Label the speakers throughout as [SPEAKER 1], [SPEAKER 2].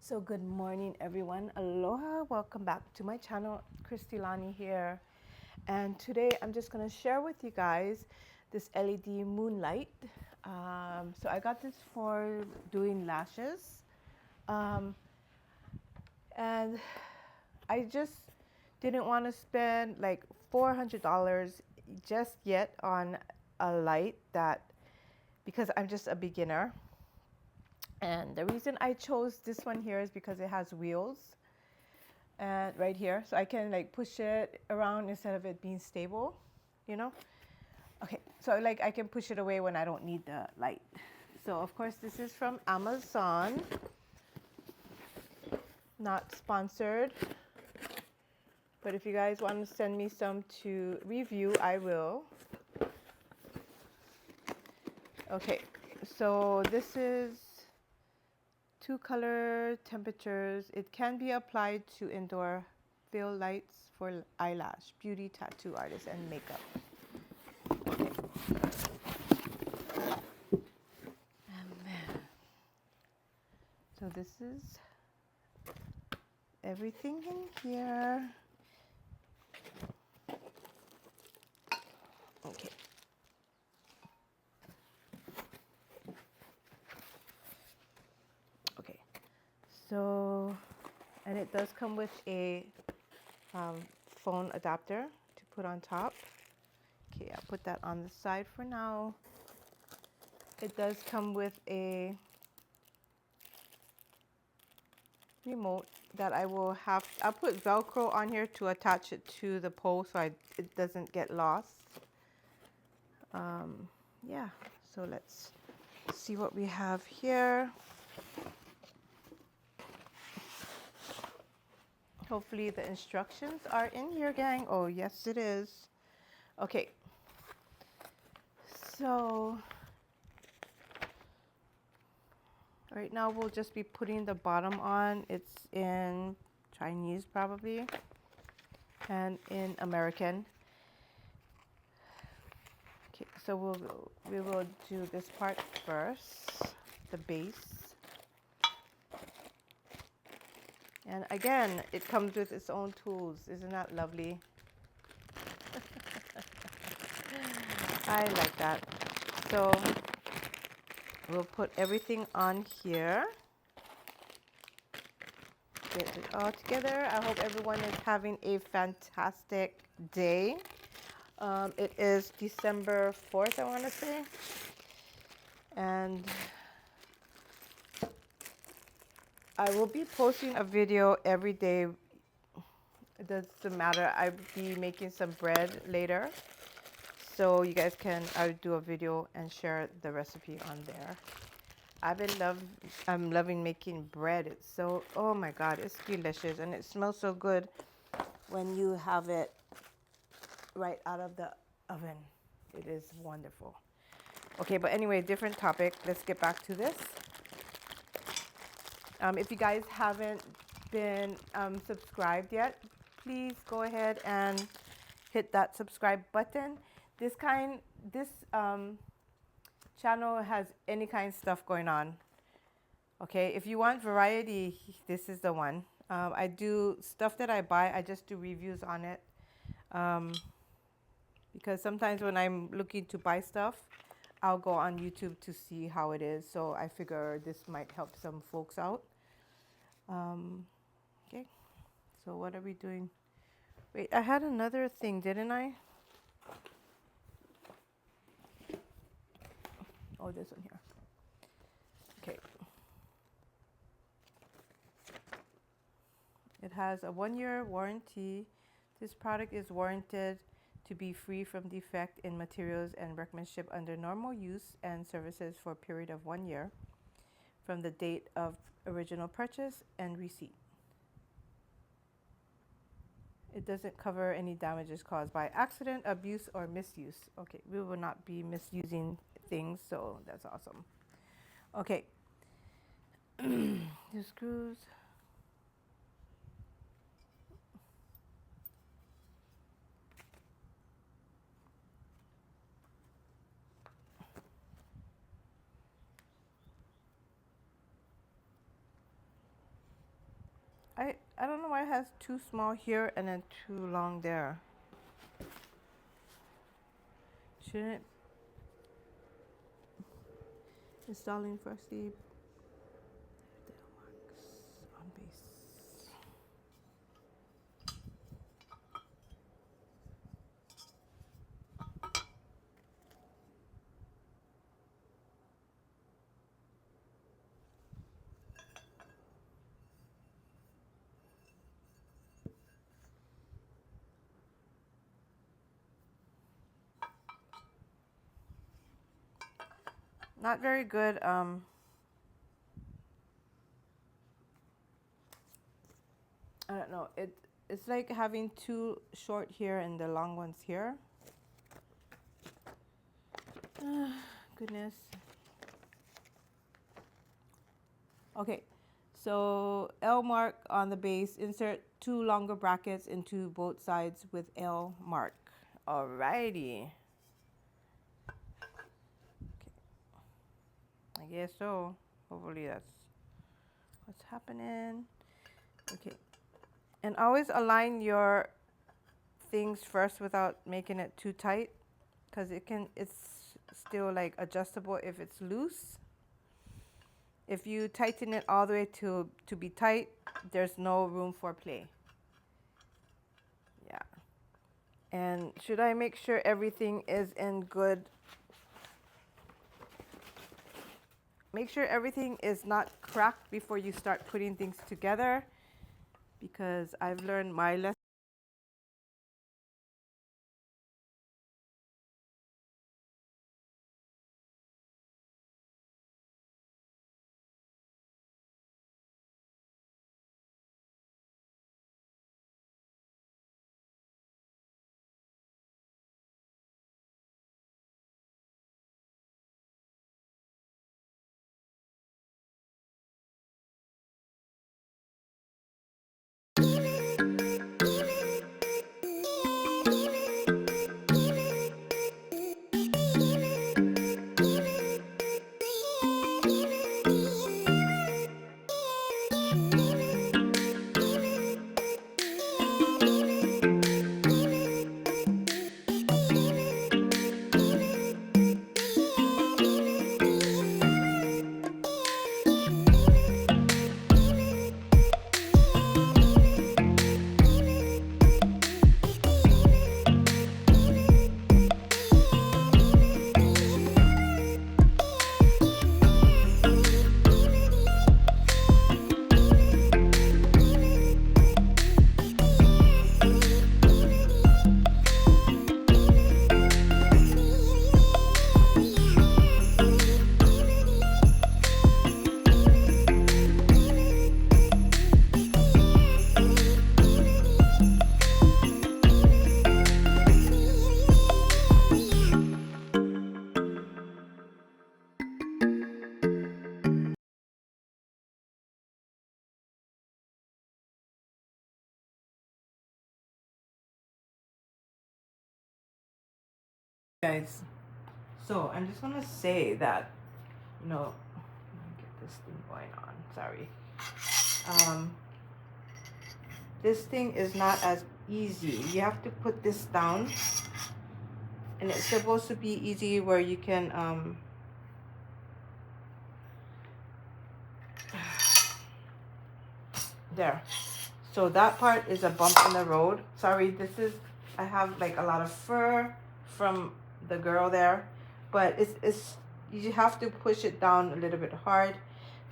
[SPEAKER 1] So good morning everyone. Aloha, welcome back to my channel. Christilani here. And today I'm just going to share with you guys this LED moonlight. So I got this for doing lashes. Um, and I just didn't want to spend like $400 just yet on a light that, because I'm just a beginner. And the reason I chose this one here is because it has wheels and right here, so I can like push it around instead of it being stable, you know. Okay, so like I can push it away when I don't need the light. So of course this is from Amazon, not sponsored, but if you guys want to send me some to review, I will. Okay, so this is 2 color temperatures. It can be applied to indoor fill lights for eyelash, beauty, tattoo artists, and makeup. Okay. And then, so this is everything in here. Okay. Okay. So, and it does come with a phone adapter to put on top. Okay, I'll put that on the side for now. It does come with a remote that I'll put Velcro on here to attach it to the pole so it doesn't get lost. Yeah, so let's see what we have here. Hopefully the instructions are in here, gang. Oh, yes, it is. Okay. So right now we'll just be putting the bottom on. It's in Chinese probably and in American. Okay, so we will do this part first, the base. And again, it comes with its own tools. Isn't that lovely? I like that. So we'll put everything on here. Get it all together. I hope everyone is having a fantastic day. It is December 4th, I want to say. And I will be posting a video every day. It doesn't matter. I'll be making some bread later. So you guys I'll do a video and share the recipe on there. I'm loving making bread. It's so, oh my God, it's delicious. And it smells so good when you have it right out of the oven. It is wonderful. Okay, but anyway, different topic. Let's get back to this. If you guys haven't been subscribed yet, please go ahead and hit that subscribe button. This channel has any kind of stuff going on. Okay, if you want variety, this is the one. I do stuff that I buy. I just do reviews on it. Because sometimes when I'm looking to buy stuff, I'll go on YouTube to see how it is. So I figure this might help some folks out. Okay, so what are we doing? Wait, I had another thing, didn't I? Oh, this one here. Okay. It has a 1-year warranty. This product is warranted to be free from defect in materials and workmanship under normal use and services for a period of 1 year from the date of original purchase and receipt. It doesn't cover any damages caused by accident, abuse, or misuse. Okay, we will not be misusing things, so that's awesome. Okay, the screws. I don't know why it has too small here and then too long there. Shouldn't installing firstly on base. Not very good. I don't know. It's like having too short here and the long ones here. Goodness. Okay, so L mark on the base. Insert 2 longer brackets into both sides with L mark. Alrighty. Okay. I guess so. Hopefully that's what's happening. Okay. And always align your things first without making it too tight, because it's still like adjustable if it's loose. If you tighten it all the way to be tight, there's no room for play. Yeah. And should I make sure everything is in good? Make sure everything is not cracked before you start putting things together, because I've learned my lesson. Guys, so I'm just gonna say that, let me get this thing going on. Sorry. This thing is not as easy. You have to put this down, and it's supposed to be easy where you can there. So that part is a bump in the road. Sorry, I have like a lot of fur from the girl there, but it's you have to push it down a little bit hard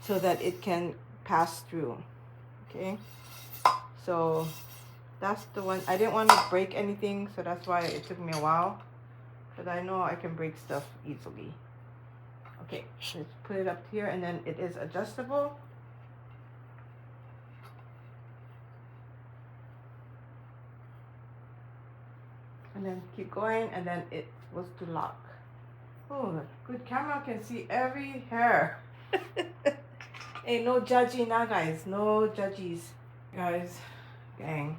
[SPEAKER 1] so that it can pass through. Okay, so that's the one. I didn't want to break anything, so that's why it took me a while, because I know I can break stuff easily. Okay, let's put it up here, and then it is adjustable. And then keep going, and then it was to lock. Oh, good camera can see every hair. Ain't no judgy now, guys. No judgies. Guys, gang.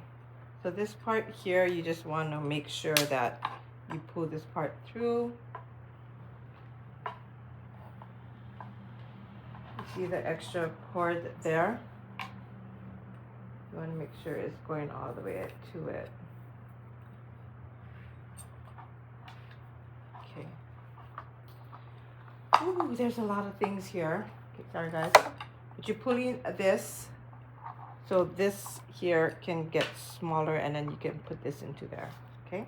[SPEAKER 1] So this part here, you just want to make sure that you pull this part through. You see the extra cord there? You want to make sure it's going all the way to it. Okay. Ooh, there's a lot of things here. Okay, sorry guys. But you're pulling this, so this here can get smaller, and then you can put this into there. Okay.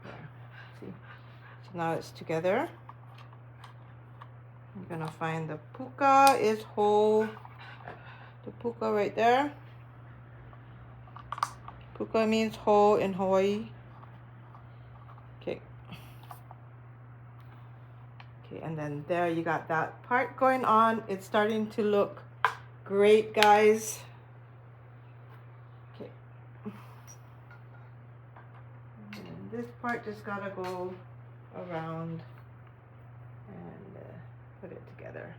[SPEAKER 1] There. See. So now it's together. I'm gonna find the puka is whole. The puka right there. Puka means whole in Hawaii. Okay. Okay, and then there you got that part going on. It's starting to look great, guys. Okay. And this part just gotta go around and put it together.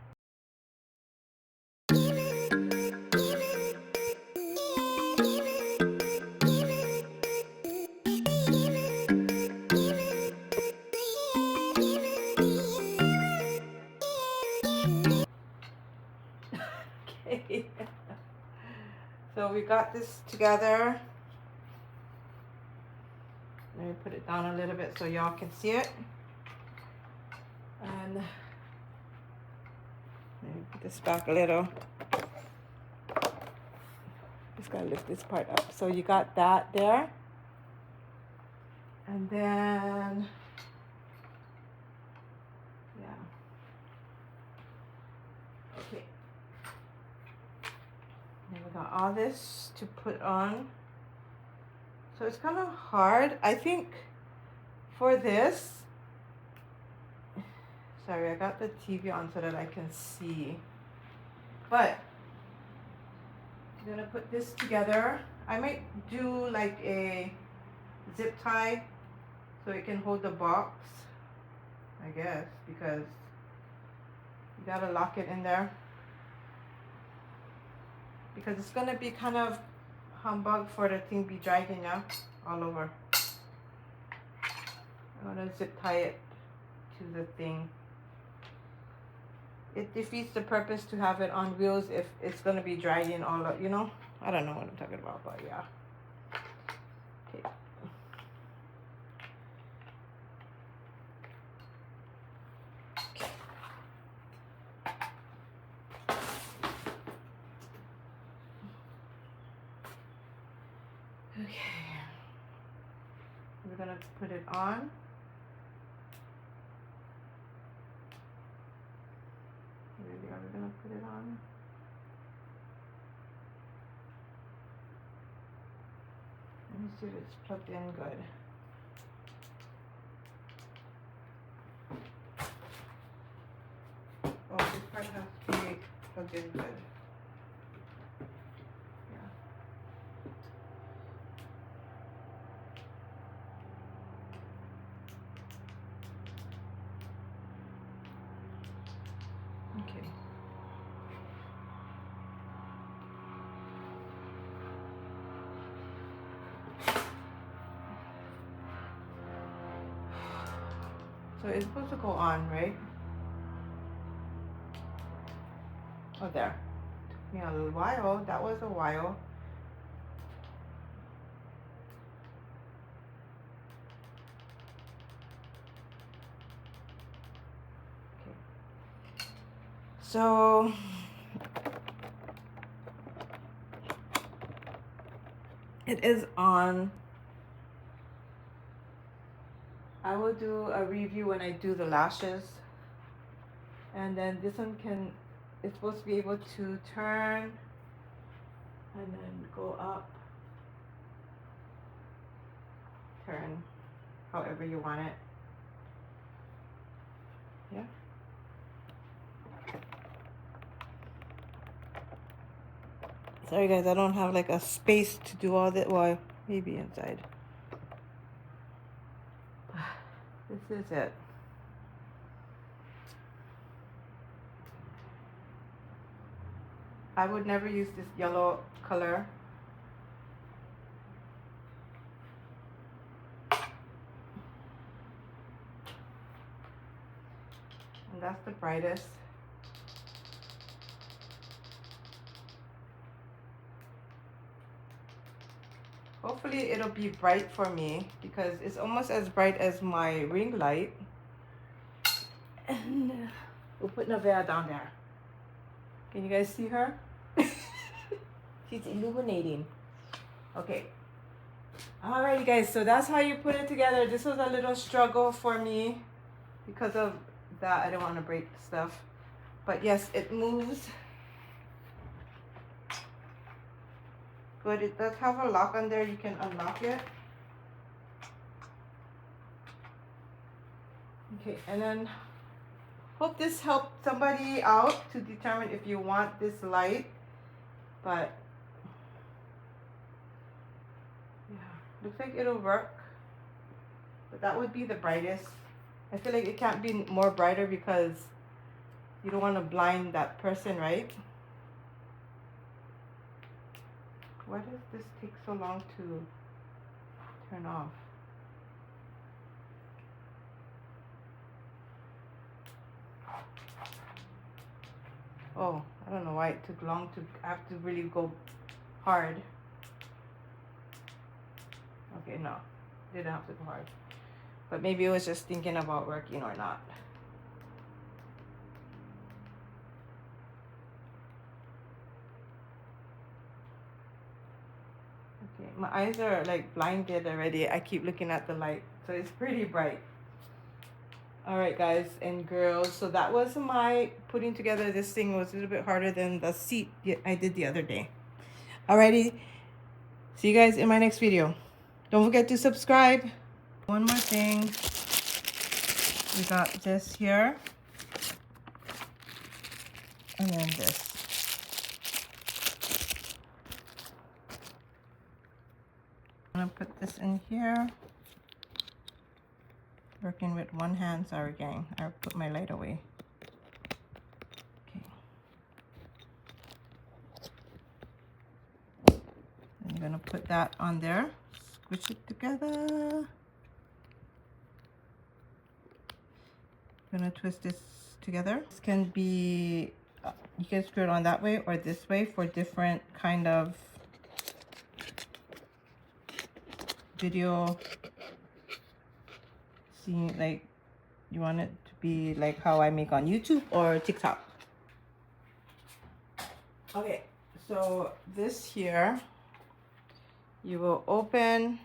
[SPEAKER 1] Okay. So we got this together. Let me put it down a little bit so y'all can see it. And let me put this back a little. Just gotta lift this part up. So you got that there. And then, yeah. Okay. Then we got all this to put on. So it's kind of hard. I think for this, sorry, I got the TV on so that I can see. But I'm gonna put this together. I might do like a zip tie so it can hold the box, I guess, because you gotta lock it in there. Because it's gonna be kind of humbug for the thing be dragging up all over. I'm gonna zip tie it to the thing. It defeats the purpose to have it on wheels if it's gonna be dragging all up, you know? I don't know what I'm talking about, but yeah. Okay. Okay. We're gonna put it on. Really, are we gonna put it on? Let me see if it's plugged in good. Oh, this part has to be plugged in good. Yeah. Okay. So it's supposed to go on, right? Oh, there. Took me a little while. That was a while. Okay. So it is on. I will do a review when I do the lashes. And then this one it's supposed to be able to turn and then go up, turn however you want it. Yeah. Sorry guys, I don't have like a space to do all that. Well, maybe inside. This is it. I would never use this yellow color. And that's the brightest. Hopefully it'll be bright for me because it's almost as bright as my ring light. And we'll put Nevaeh down there. Can you guys see her? She's illuminating. Okay. Alrighty guys, so that's how you put it together. This was a little struggle for me because of that. I don't want to break stuff. But yes, it moves. Good, it does have a lock on there. You can unlock it. Okay, and then hope this helped somebody out to determine if you want this light. But yeah, looks like it'll work. But that would be the brightest. I feel like it can't be more brighter because you don't want to blind that person, right? Why does this take so long to turn off? Oh, I don't know why it took long to have to really go hard. Okay, no, didn't have to go hard. But maybe it was just thinking about working or not. Okay, my eyes are like blinded already. I keep looking at the light, so it's pretty bright. All right, guys and girls, so that was my putting together this thing. Was a little bit harder than the seat I did the other day. Alrighty, see you guys in my next video. Don't forget to subscribe. One more thing, we got this here, and then this. I'm gonna put this in here. Working with one hand, sorry gang. I put my light away. Okay. I'm gonna put that on there. Squish it together. Gonna twist this together. This can be, you can screw it on that way or this way for different kind of video. See, like you want it to be like how I make on YouTube or TikTok. Okay, so this here, you will open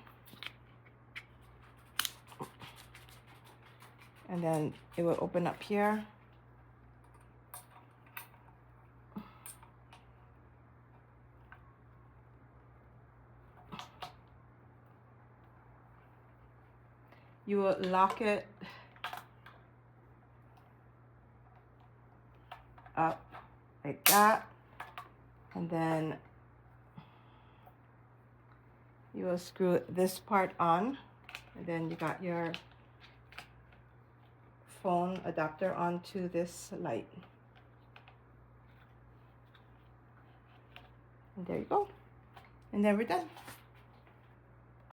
[SPEAKER 1] and then it will open up here. You will lock it up like that, and then you will screw this part on, and then you got your phone adapter onto this light. And there you go. And then we're done.